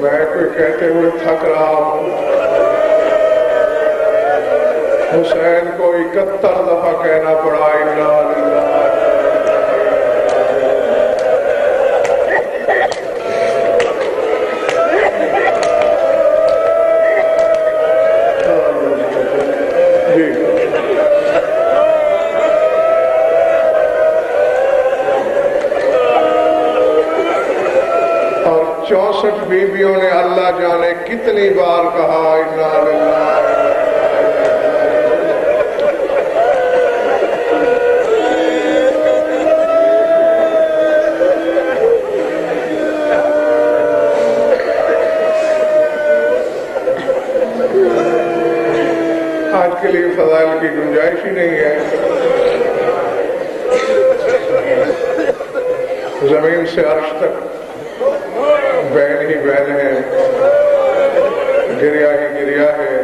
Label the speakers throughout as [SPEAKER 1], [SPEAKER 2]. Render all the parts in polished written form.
[SPEAKER 1] میں کوئی کہتے ہوئے تھک رہا ہوں، حسین کو 71 دفعہ کہنا پڑا انا للہ۔ جی اور 64 بیویوں نے اللہ جانے کتنی بار کہا انا للہ۔ آج کے لیے فضائل کی گنجائش ہی نہیں ہے، زمین سے عرش تک بین ہی بین ہے، گریا ہی گریا ہے۔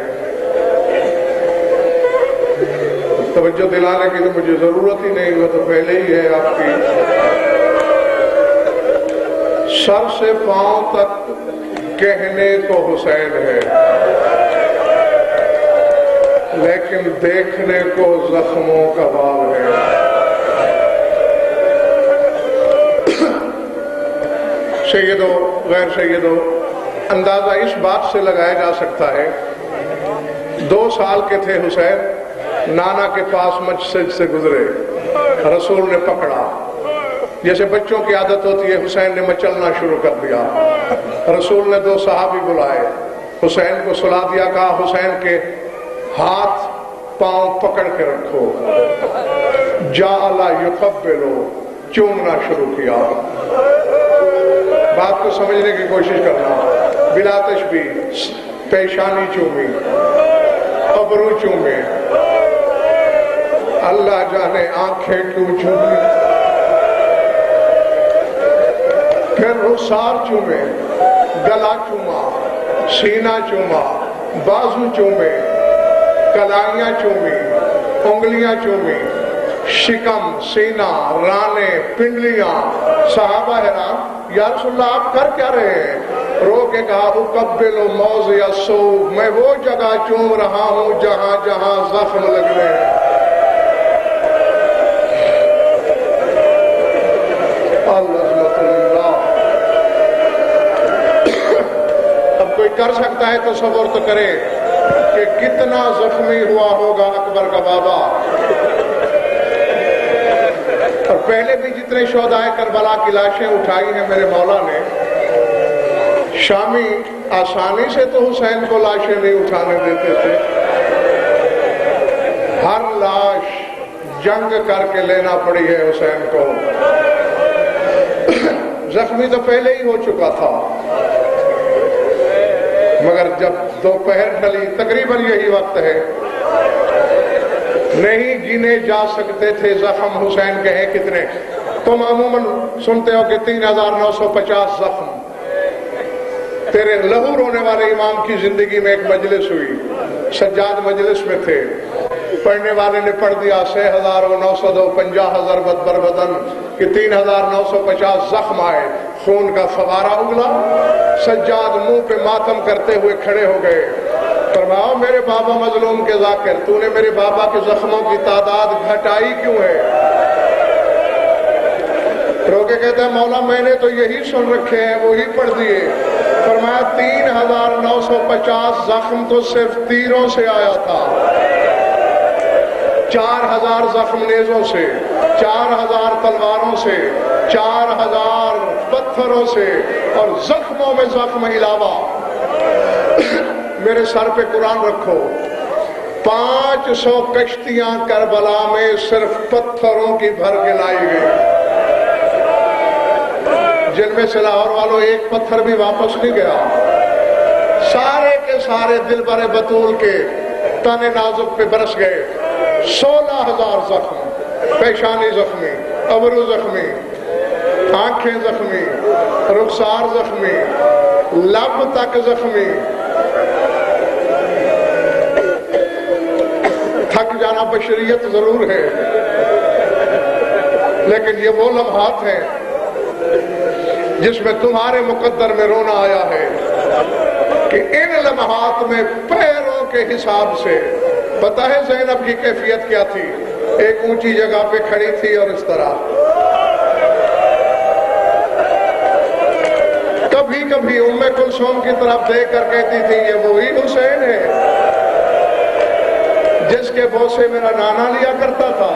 [SPEAKER 1] توجہ دلانے کی تو مجھے ضرورت ہی نہیں، وہ تو پہلے ہی ہے آپ کی۔ سر سے پاؤں تک کہنے کو حسین ہے، لیکن دیکھنے کو زخموں کا باب ہے۔ سیدو غیر سیدو، اندازہ اس بات سے لگایا جا سکتا ہے، 2 سال کے تھے حسین، نانا کے پاس مسجد سے گزرے، رسول نے پکڑا، جیسے بچوں کی عادت ہوتی ہے، حسین نے مچلنا شروع کر دیا۔ رسول نے 2 صحابی بلائے، حسین کو سلا دیا، کہا حسین کے ہاتھ پاؤں پکڑ کے رکھو۔ جعل یقبلو، چومنا شروع کیا۔ بات کو سمجھنے کی کوشش کرنا، بلا تشبیہ، پیشانی چومی، ابرو چومے، اللہ جانے آنکھیں کیوں چومی، پھر رخسار چومے، گلا چوما، سینہ چوما، بازو چومے، کلائیاں چومی، انگلیاں چومی، شکم، سینہ، رانے، پنڈلیاں۔ صحابہ حیران، یا رسول اللہ آپ کر کیا رہے ہیں؟ رو کے کہا اقبل موضع الصوب، میں وہ جگہ چوم رہا ہوں جہاں جہاں زخم لگنے ہیں۔ اللہ، اب کوئی کر سکتا ہے تصور تو کرے کہ کتنا زخمی ہوا ہوگا اکبر کا بابا۔ اور پہلے بھی جتنے شہدائے کربلا کی لاشیں اٹھائی ہیں میرے مولا نے، شامی آسانی سے تو حسین کو لاشیں نہیں اٹھانے دیتے تھے، ہر لاش جنگ کر کے لینا پڑی ہے حسین کو۔ زخمی تو پہلے ہی ہو چکا تھا، مگر جب دوپہر ڈلی، تقریباً یہی وقت ہے، نہیں گنے جا سکتے تھے زخم حسین کے ہیں کتنے۔ تم عموماً سنتے ہو کہ 3950 زخم۔ تیرے لہو رونے والے امام کی زندگی میں ایک مجلس ہوئی، سجاد مجلس میں تھے، پڑھنے والے نے پڑھ دیا 6902 50,000 بدبر بدن کہ 3950 زخم آئے، خون کا فوارہ اگلا۔ سجاد منہ پہ ماتم کرتے ہوئے کھڑے ہو گئے، فرمایا میرے بابا مظلوم کے ذاکر، تو نے میرے بابا کے زخموں کی تعداد گھٹائی کیوں ہے؟ رو کے کہتا ہے مولا میں نے تو یہی سن رکھے ہیں، وہی پڑھ دیے۔ فرمایا 3950 زخم تو صرف تیروں سے آیا تھا، 4000 زخم نیزوں سے، 4000 تلواروں سے، 4000 پتھروں سے، اور زخموں میں زخم علاوہ۔ میرے سر پہ قرآن رکھو، 500 کشتیاں کربلا میں صرف پتھروں کی بھر کے لائی گئی، جن میں سے لاہور والوں ایک پتھر بھی واپس نہیں گیا۔ سارے کے سارے دل بر بطول کے تن نازک پہ برس گئے۔ 16,000 زخم، پیشانی زخمی، ابرو زخمی، آنکھیں زخمی، رخسار زخمی، لب تک زخمی۔ تھک جانا بشریت ضرور ہے، لیکن یہ وہ لمحات ہیں جس میں تمہارے مقدر میں رونا آیا ہے۔ کہ ان لمحات میں پیروں کے حساب سے پتہ ہے زینب کی کیفیت کیا تھی؟ ایک اونچی جگہ پہ کھڑی تھی اور اس طرح کبھی کبھی ام کلثوم کی طرف دیکھ کر کہتی تھی یہ وہی حسین ہے جس کے بوسے میرا نانا لیا کرتا تھا،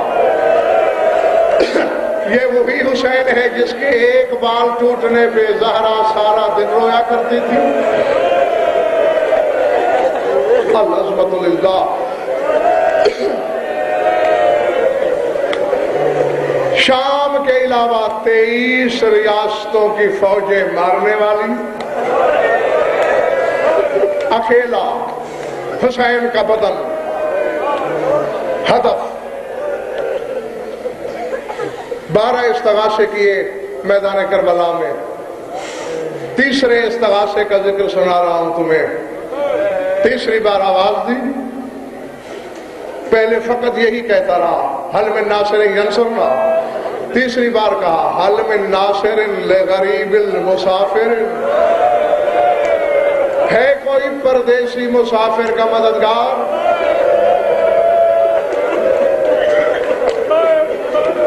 [SPEAKER 1] یہ وہی حسین ہے جس کے ایک بال ٹوٹنے پہ زہرا سارا دن رویا کرتی تھی۔ العظمت للہ۔ شام کے علاوہ 23 ریاستوں کی فوجیں مارنے والی، اکیلا حسین کا بدن ہدف۔ 12 استغاثے کیے میدان کربلا میں، تیسرے استغاثے کا ذکر سنا رہا ہوں تمہیں۔ تیسری بار آواز دی، پہلے فقط یہی کہتا رہا حل من ناصر ینصرنا، تیسری بار کہا حل من ناصر لغریب المسافر، ہے کوئی پردیسی مسافر کا مددگار؟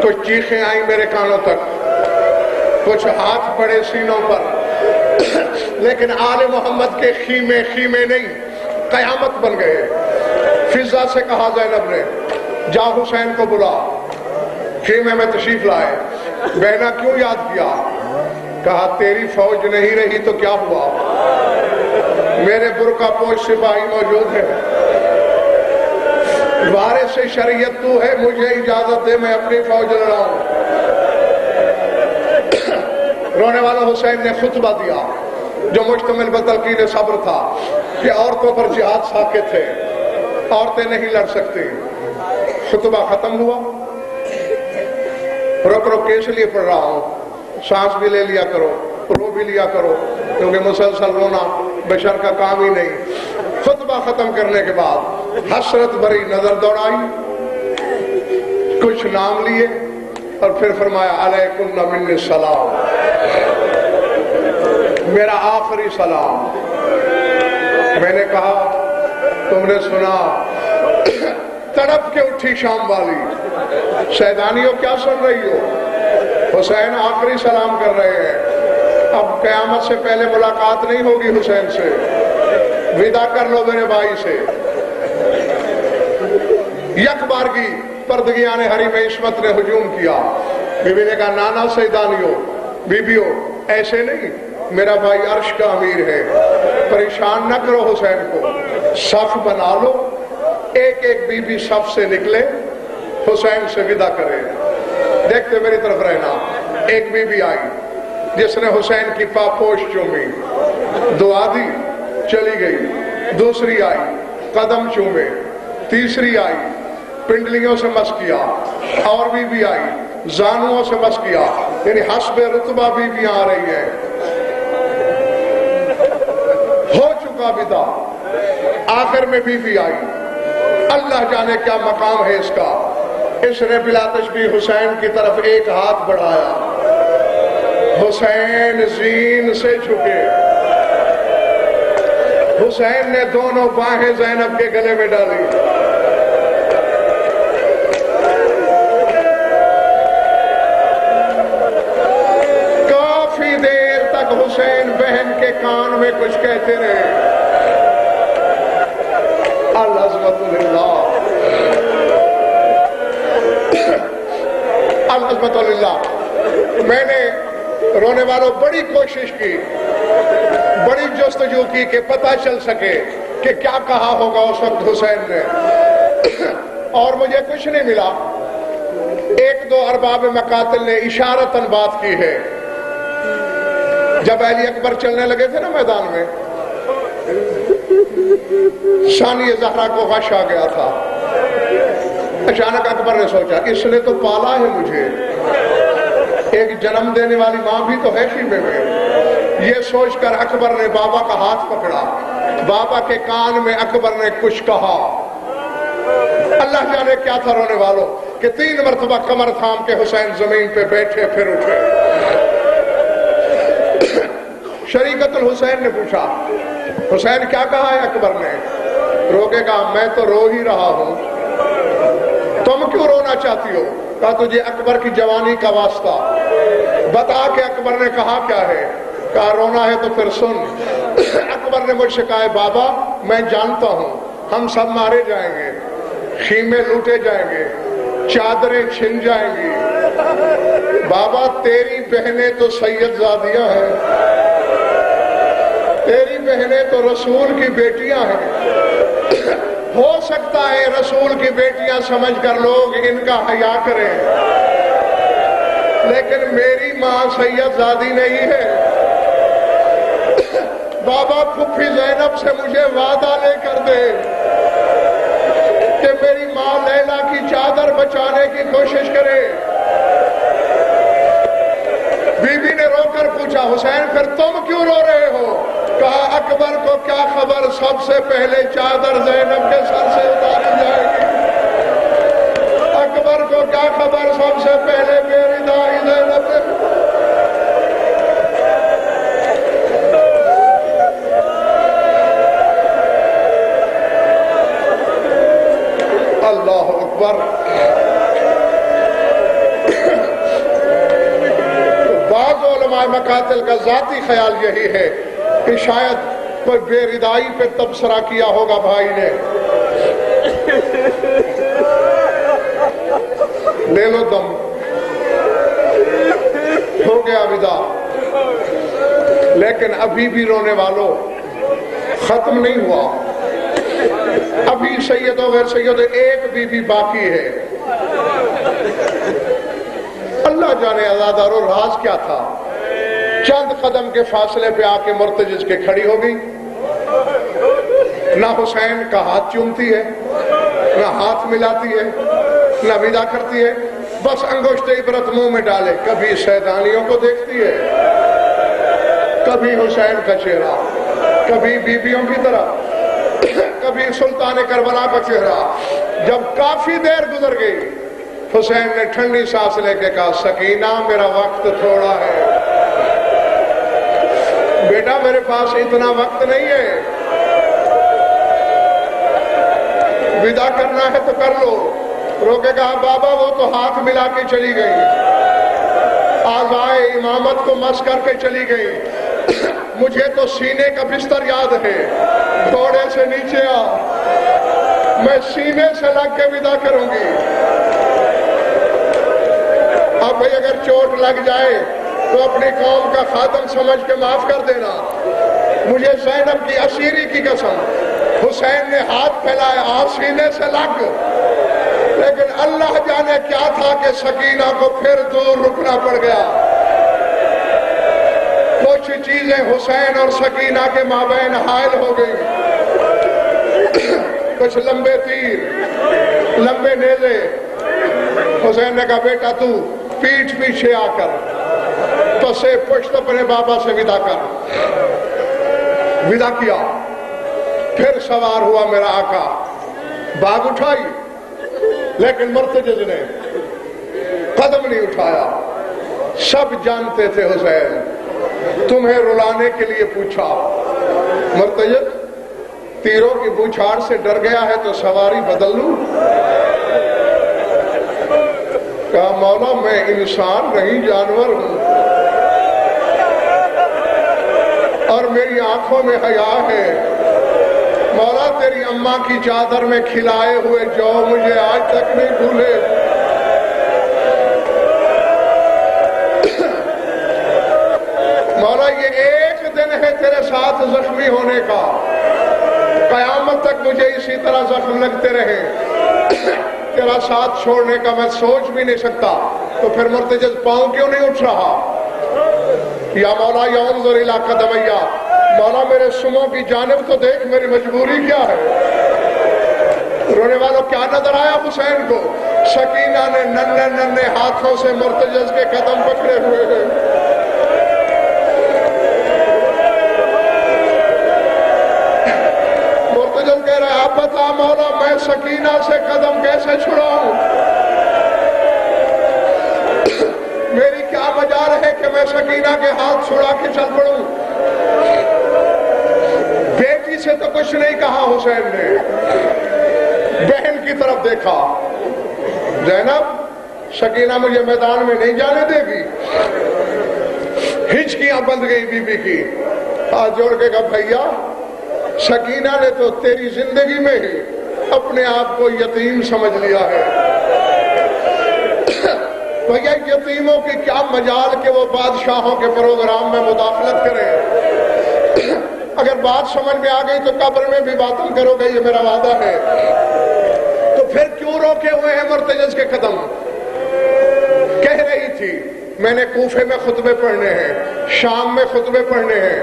[SPEAKER 1] کچھ چیخیں آئیں میرے کانوں تک، کچھ ہاتھ پڑے سینوں پر، لیکن آل محمد کے خیمے خیمے نہیں، قیامت بن گئے۔ فضا سے کہا زینب نے جا حسین کو بلا، خیمے میں تشریف لائے۔ بہنا کیوں یاد کیا؟ کہا تیری فوج نہیں رہی تو کیا ہوا، میرے برقع پوش سپاہی موجود ہے، وارث شریعت تو ہے، مجھے اجازت دے میں اپنی فوج لڑاؤں۔ رونے والا حسین نے خطبہ دیا جو مشتمل بتلقین صبر تھا کہ عورتوں پر جہاد ساکت ہے، عورتیں نہیں لڑ سکتی۔ خطبہ ختم ہوا، رک رک کے اس لیے پڑھ رہا ہوں، سانس بھی لے لیا کرو، رو بھی لیا کرو، کیونکہ مسلسل رونا بشر کا کام ہی نہیں۔ خطبہ ختم کرنے کے بعد حسرت بھری نظر دوڑائی، کچھ نام لیے اور پھر فرمایا علیکن منی السلام، میرا آخری سلام۔ میں نے کہا تم نے سنا؟ تڑپ کے اٹھی شام والی، شیطانیوں کیا سن رہی ہو؟ حسین آخری سلام کر رہے ہیں، اب قیامت سے پہلے ملاقات نہیں ہوگی حسین سے، ودا کر لو میرے بھائی سے۔ یک بارگی پردگیان حریم عصمت نے ہجوم کیا، بی بی نے کہا نانا سیدانیوں، بیبیوں ایسے نہیں، میرا بھائی عرش کا امیر ہے، پریشان نہ کرو حسین کو، صف بنا لو، ایک ایک بی بی صف سے نکلے، حسین سے ودا کرے۔ دیکھتے میری طرف رہنا، ایک بی بی آئی جس نے حسین کی پاپوش چومی، دعا دی، چلی گئی۔ دوسری آئی، قدم چومے۔ تیسری آئی، پنڈلیوں سے مس کیا۔ اور بی بی آئی، زانووں سے مس کیا، یعنی حسب رتبہ بی بیاں آ رہی ہیں۔ ہو چکا ودا، آخر میں بی بی آئی، اللہ جانے کیا مقام ہے اس کا، اس نے بلا تشبیہ حسین کی طرف ایک ہاتھ بڑھایا، حسین زین سے جھکے، حسین نے دونوں باہیں زینب کے گلے میں ڈالی۔ کافی دیر تک حسین بہن کے کان میں کچھ کہتے رہے۔ العظمت للہ، العظمت للہ۔ میں نے رونے والوں بڑی کوشش کی، بڑی جستجو کی کہ پتہ چل سکے کہ کیا کہا ہوگا اس وقت حسین نے، اور مجھے کچھ نہیں ملا۔ ایک دو ارباب مقاتل نے اشارتاً بات کی ہے، جب علی اکبر چلنے لگے تھے نا میدان میں، ثانی زہرا کو غش آ گیا تھا، اچانک اکبر نے سوچا اس نے تو پالا ہے مجھے، ایک جنم دینے والی ماں بھی تو ہے خیمے میں۔ یہ سوچ کر اکبر نے بابا کا ہاتھ پکڑا، بابا کے کان میں اکبر نے کچھ کہا، اللہ جانے کیا تھا رونے والوں، کہ 3 مرتبہ کمر تھام کے حسین زمین پہ بیٹھے پھر اٹھے۔ شریکت الحسین نے پوچھا حسین کیا کہا ہے اکبر نے؟ رو کے کہا میں تو رو ہی رہا ہوں، تم کیوں رونا چاہتی ہو؟ کہا تجھے اکبر کی جوانی کا واسطہ بتا کہ اکبر نے کہا کیا ہے؟ کہا رونا ہے تو پھر سن۔ اکبر نے مجھ سے کہا بابا میں جانتا ہوں ہم سب مارے جائیں گے، خیمے لوٹے جائیں گے، چادریں چھن جائیں گی، بابا تیری بہنیں تو سید زادیاں ہیں، تیری بہنیں تو رسول کی بیٹیاں ہیں، ہو سکتا ہے رسول کی بیٹیاں سمجھ کر لوگ ان کا حیا کریں، لیکن میری ماں سید زادی نہیں ہے۔ بابا پھپھی زینب سے مجھے وعدہ لے کر دے کہ میری ماں لیلا کی چادر بچانے کی کوشش کرے۔ بی بی نے رو کر پوچھا حسین پھر تم کیوں رو رہے ہو؟ کہا اکبر کو کیا خبر سب سے پہلے چادر زینب کے سر سے اتاری جائے گی، اکبر کو کیا خبر سب سے پہلے میری دائی زینب کے۔ اللہ اکبر۔ بعض علماء مقاتل کا ذاتی خیال یہی ہے کہ شاید کوئی بے ردائی پہ تبصرہ کیا ہوگا بھائی نے، لے لو دم، ہو گیا ودا۔ لیکن ابھی بھی رونے والوں ختم نہیں ہوا، ابھی سید و غیر سید ایک بی بی باقی ہے۔ اللہ جانے عزادارو راز کیا تھا؟ چند قدم کے فاصلے پہ آ کے مرتجز کے کھڑی ہو گئی، نہ حسین کا ہاتھ چومتی ہے، نہ ہاتھ ملاتی ہے، نہ ودا کرتی ہے، بس انگشت عبرت منہ میں ڈالے، کبھی سیدانیوں کو دیکھتی ہے، کبھی حسین کا چہرہ، کبھی بیبیوں کی طرح، کبھی سلطان کربلا کا چہرہ۔ جب کافی دیر گزر گئی حسین نے ٹھنڈی سانس لے کے کہا سکینہ میرا وقت تھوڑا ہے، بیٹا میرے پاس اتنا وقت نہیں ہے، ودا کرنا ہے تو کر لو۔ رو کے کہا بابا وہ تو ہاتھ ملا کے چلی گئی، آزائے امامت کو مس کر کے چلی گئی، مجھے تو سینے کا بستر یاد ہے، گھوڑے سے نیچے آ، میں سینے سے لگ کے ودا کروں گی۔ اب بھئی اگر چوٹ لگ جائے تو اپنی قوم کا خادم سمجھ کے معاف کر دینا، مجھے زینب کی اسیری کی قسم، حسین نے ہاتھ پھیلایا آ سینے سے لگ، لیکن اللہ جانے کیا تھا کہ سکینہ کو پھر دور رکنا پڑ گیا۔ کچھ چیزیں حسین اور سکینہ کے مابین حائل ہو گئی، کچھ لمبے تیر، لمبے نیزے۔ حسین نے کہا بیٹا تو پیٹھ پیچھے آ کر پسے پشت اپنے بابا سے ودا کر۔ ودا کیا، پھر سوار ہوا میرا آقا، باگ اٹھائی، لیکن مرتجز نے قدم نہیں اٹھایا۔ سب جانتے تھے حسین تمہیں رلانے کے لیے پوچھا، مرتجز تیروں کی بوچھاڑ سے ڈر گیا ہے تو سواری بدل لوں؟ کہا مولا میں انسان نہیں جانور ہوں، اور میری آنکھوں میں حیا ہے، مولا تیری اماں کی چادر میں کھلائے ہوئے جو مجھے آج تک نہیں بھولے۔ مولا یہ ایک دن ہے تیرے ساتھ زخمی ہونے کا، قیامت تک مجھے اسی طرح زخم لگتے رہے، تیرا ساتھ چھوڑنے کا میں سوچ بھی نہیں سکتا۔ تو پھر مرتجز پاؤں کیوں نہیں اٹھ رہا؟ یا مولا یا انظر الی قدمیہ، مولا میرے سموں کی جانب تو دیکھ، میری مجبوری کیا ہے؟ رونے والوں کیا نظر آیا حسین کو؟ سکینہ نے ننھے ننھے ہاتھوں سے مرتجز کے قدم پکڑے ہوئے ہیں۔ مرتجز کہہ رہا ہے آپ بتا مولا میں سکینہ سے قدم کیسے چھڑاؤں؟ میری کیا مجال ہے کہ میں سکینہ کے ہاتھ چھڑا کے چل پڑوں؟ بیٹی سے تو کچھ نہیں کہا حسین نے، بہن کی طرف دیکھا، زینب سکینہ مجھے میدان میں نہیں جانے دے گی، ہچکیاں بند گئی بی بی کی، ہاتھ جوڑ کے کہا بھیا سکینہ نے تو تیری زندگی میں ہی اپنے آپ کو یتیم سمجھ لیا ہے، بھیا یتیموں کی کیا مجال کہ وہ بادشاہوں کے پروگرام میں مداخلت کریں، اگر بات سمجھ میں آ گئی تو قبر میں بھی باتیں کرو گے، یہ میرا وعدہ ہے، تو پھر کیوں روکے ہوئے ہیں مرتجز کے قدم؟ کہہ رہی تھی میں نے کوفے میں خطبے پڑھنے ہیں، شام میں خطبے پڑھنے ہیں،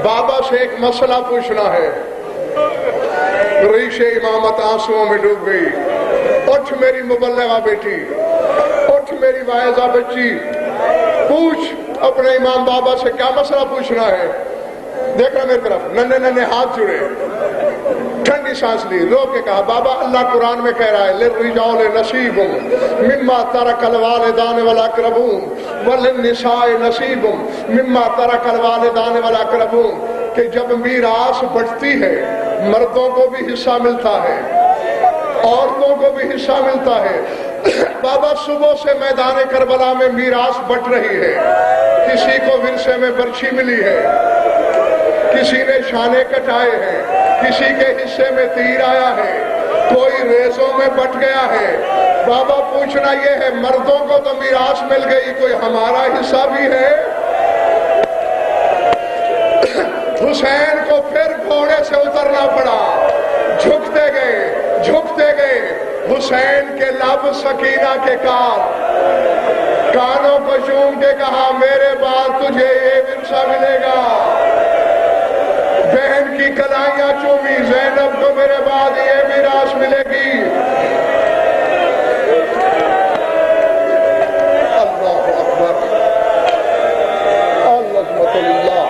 [SPEAKER 1] بابا سے ایک مسئلہ پوچھنا ہے، ریش امامت آنسوؤں میں ڈوب گئی، اٹھ میری مبلغہ بیٹی، اٹھ میری واعظہ بچی، پوچھ اپنے امام بابا سے کیا مسئلہ پوچھنا ہے، دیکھنا میری طرف، ننے ننے ہاتھ جڑے، ٹھنڈی سانس لی، رو کے کہا بابا اللہ قرآن میں کہہ رہا ہے للرجال نصیب مما ترک الوالدان والاقربون وللنساء نصیب مما ترک الوالدان والاقربون، کہ جب میراث بٹتی ہے مردوں کو بھی حصہ ملتا ہے، عورتوں کو بھی حصہ ملتا ہے، بابا صبح سے میدان کربلا میں میراث بٹ رہی ہے، کسی کو ورثے میں برچھی ملی ہے، کسی نے شانے کٹائے ہیں، کسی کے حصے میں تیر آیا ہے، کوئی ریزوں میں بٹ گیا ہے، بابا پوچھنا یہ ہے مردوں کو تو میراث مل گئی، کوئی ہمارا حصہ بھی ہے؟ حسین کو پھر گھوڑے سے اترنا پڑا، جھکتے گئے جھکتے گئے، حسین کے لب سکینہ کے کانوں کو چوم کے کہا میرے بعد تجھے یہ ورثہ ملے گا، بہن کی کلائیاں چومی، زینب کو میرے بعد یہ میراث ملے گی، اللہ اکبر، العظمت للہ،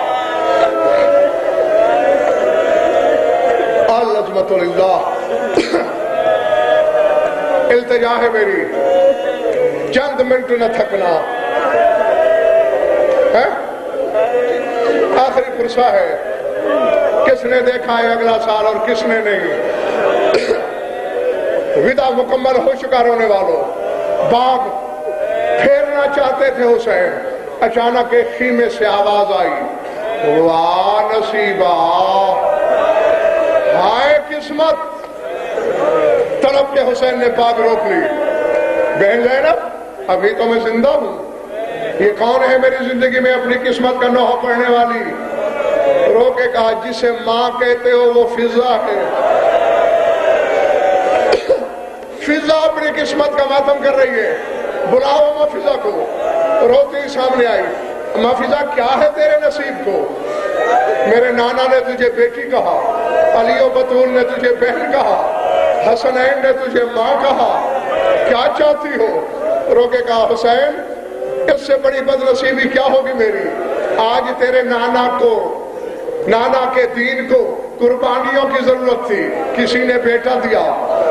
[SPEAKER 1] العظمت للہ، التجا ہے میری، چند منٹ نہ تھکنا ہے، آخری پرسہ ہے، کس نے دیکھا ہے اگلا سال اور کس نے نہیں؟ ودا مکمل ہو چکا رونے والوں، باغ پھیرنا چاہتے تھے حسین، اچانک ایک خیمے سے آواز آئی، واہ نصیبہ، ہائے قسمت، تڑپ کے حسین نے باغ روک لی، بہن زینب ابھی تو میں زندہ ہوں، یہ کون ہے میری زندگی میں اپنی قسمت کا نوحہ پڑھنے والی؟ رو کے کہا جسے ماں کہتے ہو وہ فضا ہے، فضا اپنی قسمت کا ماتم کر رہی ہے، بلاؤ اماں فضا کو، روتی سامنے آئی، اماں فضا کیا ہے تیرے نصیب کو؟ میرے نانا نے تجھے بیٹی کہا، علی و بطول نے تجھے بہن کہا، حسنین نے تجھے ماں کہا، کیا چاہتی ہو؟ رو کے کہا حسین اس سے بڑی بد نصیبی کیا ہوگی میری؟ آج تیرے نانا کو، نانا کے دین کو قربانیوں کی ضرورت تھی، کسی نے بیٹا دیا،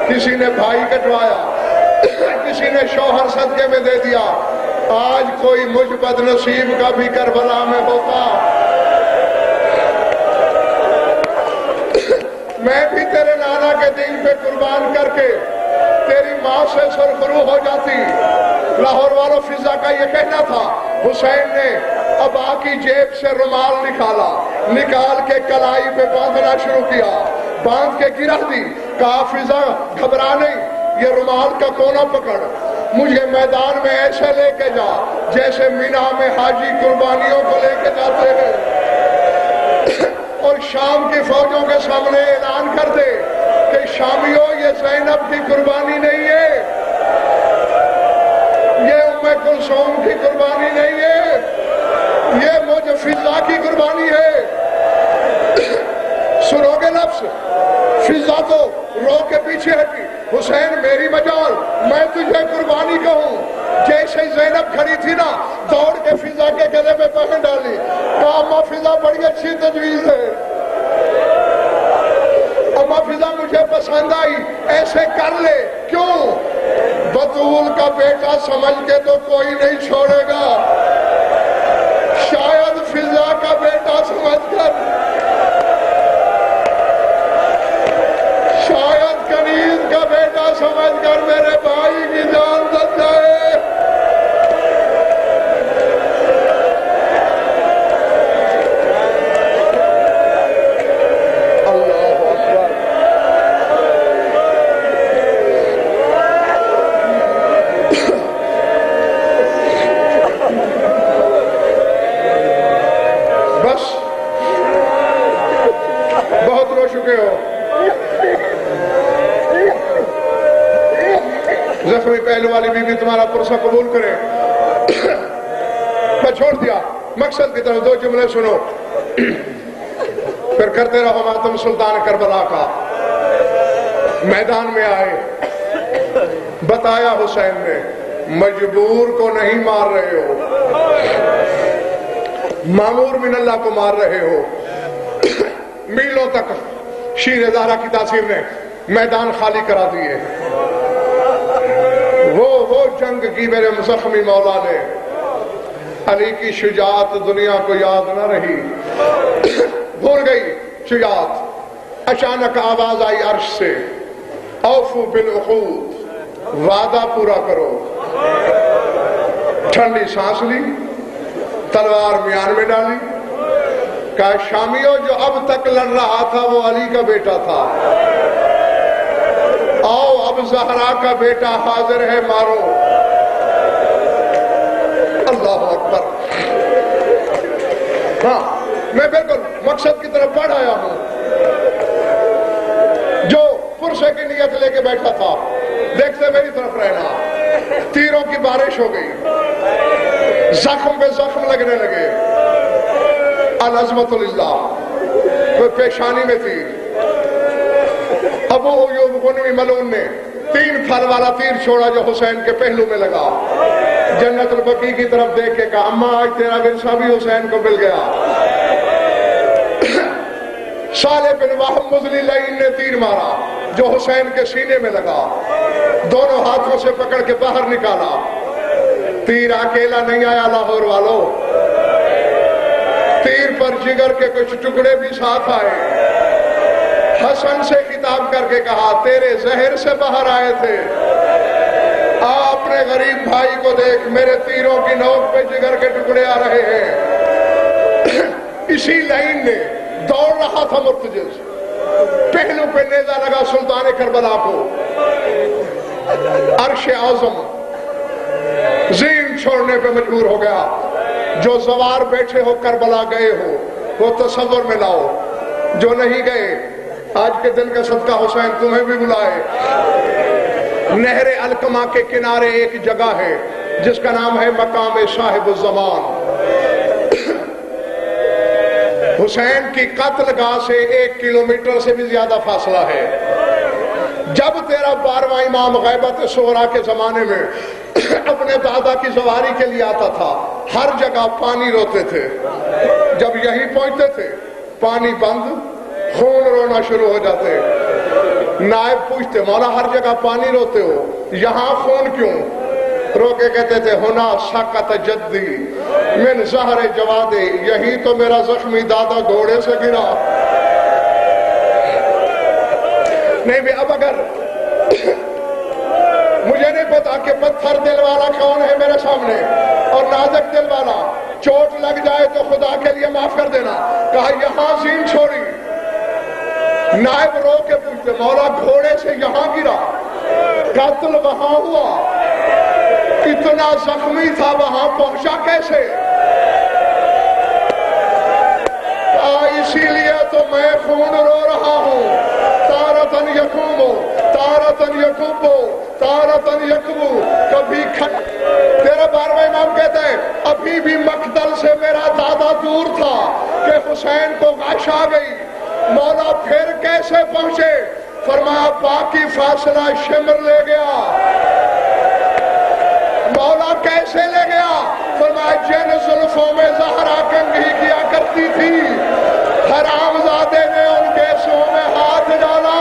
[SPEAKER 1] کسی نے بھائی کٹوایا، کسی نے شوہر صدقے میں دے دیا، آج کوئی مجھ بد نصیب کا بھی کربلا میں ہوتا میں بھی تیرے نانا کے دین پہ قربان کر کے تیری ماں سے سرخرو ہو جاتی۔ لاہور والوں فضا کا یہ کہنا تھا، حسین نے ابا کی جیب سے رومال نکال کے کلائی پہ باندھنا شروع کیا، باندھ کے گرا دی، کہا فضا گھبرا نہیں، یہ رومال کا کونا پکڑ، مجھے میدان میں ایسے لے کے جا جیسے مینا میں حاجی قربانیوں کو لے کے جاتے ہیں، اور شام کی فوجوں کے سامنے اعلان کر دے کہ شامیوں یہ زینب کی قربانی نہیں ہے، یہ ام کلثوم کی قربانی نہیں ہے، یہ مجھ فضا کی قربانی ہے۔ سنو گے لفظ، فضا تو رو کے پیچھے ہٹی، حسین میری مجال، میں تجھے قربانی کہوں، جیسے زینب کھڑی تھی نا، دوڑ کے فضا کے گلے میں پہن ڈالی، کہا اماں فضا بڑی اچھی تجویز ہے، اماں فضا مجھے پسند آئی، ایسے کر لے، کیوں؟ بطول کا بیٹا سمجھ کے تو کوئی نہیں چھوڑے گا، شاید فضا کا بیٹا سمجھ کر چکے ہو. زخمی پہلو والی بیوی تمہارا پرسہ قبول کرے. میں چھوڑ دیا مقصد کی طرف. 2 جملے سنو پھر کرتے رہو ماتم سلطان کربلا کا. میدان میں آئے, بتایا حسین نے مجبور کو نہیں مار رہے ہو, مامور من اللہ کو مار رہے ہو. میلوں تک شیر زہرا کی تاثیر نے میدان خالی کرا دیے. وہ جنگ کی میرے زخمی مولا نے. علی کی شجاعت دنیا کو یاد نہ رہی, بھول گئی شجاعت. اچانک آواز آئی عرش سے, اوفو بالعقود, وعدہ پورا کرو. ٹھنڈی سانس لی, تلوار میان میں ڈالی, کہا شامیوں جو اب تک لڑ رہا تھا وہ علی کا بیٹا تھا, آؤ اب زہرا کا بیٹا حاضر ہے, مارو. اللہ اکبر. ہاں میں بالکل مقصد کی طرف بڑھ آیا ہوں. جو پرسے کی نیت لے کے بیٹھا تھا, دیکھتے میری طرف رہنا. تیروں کی بارش ہو گئی, زخم پہ زخم لگنے لگے. العظمت للہ. کوئی پیشانی میں تیر. ابو ایوب غنوی ملعون نے 3 پھل والا تیر چھوڑا جو حسین کے پہلو میں لگا. جنت البقیع کی طرف دیکھ کے کہا اماں آج تیرا ورثہ بھی حسین کو مل گیا. صالح بن وہب مزنی لعین نے تیر مارا جو حسین کے سینے میں لگا. دونوں ہاتھوں سے پکڑ کے باہر نکالا. تیر اکیلا نہیں آیا لاہور والو, تیر پر جگر کے کچھ ٹکڑے بھی ساتھ آئے. حسن سے خطاب کر کے کہا تیرے زہر سے باہر آئے تھے, اپنے غریب بھائی کو دیکھ, میرے تیروں کی نوک پہ جگر کے ٹکڑے آ رہے ہیں. اسی لائن نے دوڑ رہا تھا مرتجز, پہلو پہ نیزہ لگا سلطان کربلا کو. عرش اعظم زین چھوڑنے پہ مجبور ہو گیا. جو زوار بیٹھے ہو کربلا گئے ہو وہ تصور میں لاؤ, جو نہیں گئے آج کے دن کا صدقہ حسین تمہیں بھی بلائے. نہر الکما کے کنارے ایک جگہ ہے جس کا نام ہے مقام صاحب الزمان. حسین کی قتل گاہ سے 1 کلومیٹر سے بھی زیادہ فاصلہ ہے. جب تیرا 12واں امام غیبت صغرا کے زمانے میں اپنے دادا کی زواری کے لیے آتا تھا, ہر جگہ پانی روتے تھے. جب یہیں پہنچتے تھے پانی بند, خون رونا شروع ہو جاتے. نائب پوچھتے مولا ہر جگہ پانی روتے ہو, یہاں خون کیوں؟ رو کے کہتے تھے ہونا سقط جدی من زہر جوادے, یہی تو میرا زخمی دادا گھوڑے سے گرا. نہیں بھی اب اگر مجھے نہیں پتا کہ پتھر دل والا کون ہے میرے سامنے اور نازک دل والا, چوٹ لگ جائے تو خدا کے لیے معاف کر دینا. کہا یہاں زین چھوڑی. نائب رو کے پوچھتے مولا گھوڑے سے یہاں گرا, قتل وہاں ہوا, اتنا زخمی تھا وہاں پہنچا کیسے؟ اسی لیے تو میں خون رو رہا ہوں. تارتن یکومو تارتن یکوبو تارتن یکبو. کبھی تیرا 12واں امام کہتا ہے ابھی بھی مقتل سے میرا دادا دور تھا کہ حسین کو غش آ گئی. مولا پھر کیسے پہنچے؟ فرمایا باقی فاصلہ شمر لے گیا. مولا کیسے لے گیا؟ فرمایا جن زلفوں میں زہرا کنگھی کیا کرتی تھی, حرام زادے نے ان کے سو میں ہاتھ ڈالا,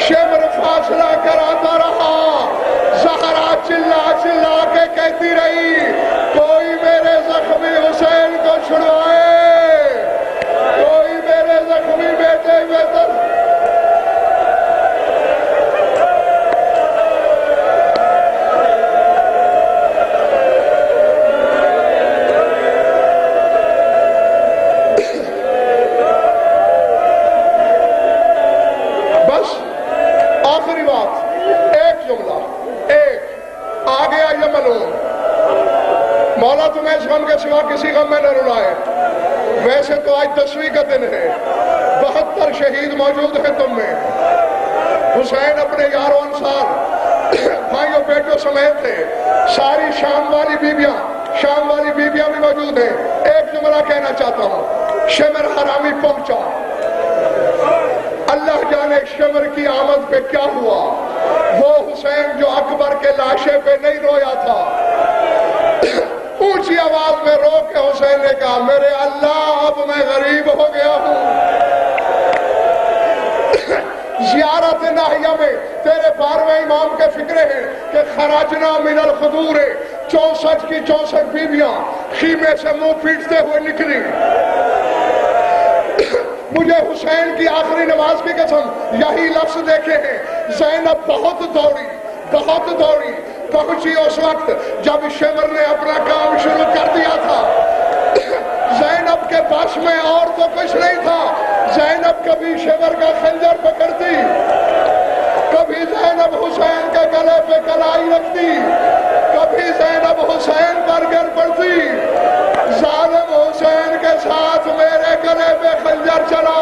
[SPEAKER 1] شمر فاصلہ کراتا رہا. زہرا چلا چلا کے کہتی رہی کوئی میرے زخمی حسین کو چھڑوائے, کوئی میرے زخمی بیٹے بہتر. بس آخری بات, ایک جملہ, ایک آ گیا یہ ملعون. مولا تمہیں اس غم کے سوا کسی غم میں نہ رلائے. ویسے تو آج 10ویں کا دن ہے، 72 شہید موجود ہیں تم میں۔ حسین اپنے یاروں انصار بھائیوں بیٹوں سمیت تھے، ساری شام والی بیویاں بھی موجود ہیں۔ ایک جملہ کہنا چاہتا ہوں، شمر حرامی پہنچا، اللہ جانے شمر کی آمد پہ کیا ہوا۔ وہ حسین جو اکبر کے لاشے پہ نہیں رویا تھا، اونچی آواز میں رو کے حسین نے کہا میرے اللہ اب میں غریب ہو گیا ہوں۔ زیارت ناحیہ میں تیرے 12ویں امام کے فکرے ہیں کہ خراجنا من الخدور، 64 کی 64 بیویاں خیمے سے منہ پیٹتے ہوئے نکلی۔ مجھے حسین کی آخری نماز کی قسم یہی لفظ دیکھے ہیں، زینب بہت دوڑی پہنچی اس وقت جب شمر نے اپنا کام شروع کر دیا تھا۔ زینب کے پاس میں اور تو کچھ نہیں تھا، زینب کبھی شمر کا خنجر پکڑتی، کبھی زینب حسین کے گلے پہ کلائی رکھتی، کبھی زینب حسین پر گر پڑتی۔ ظالم حسین کے ساتھ میرے گلے پہ خنجر چلا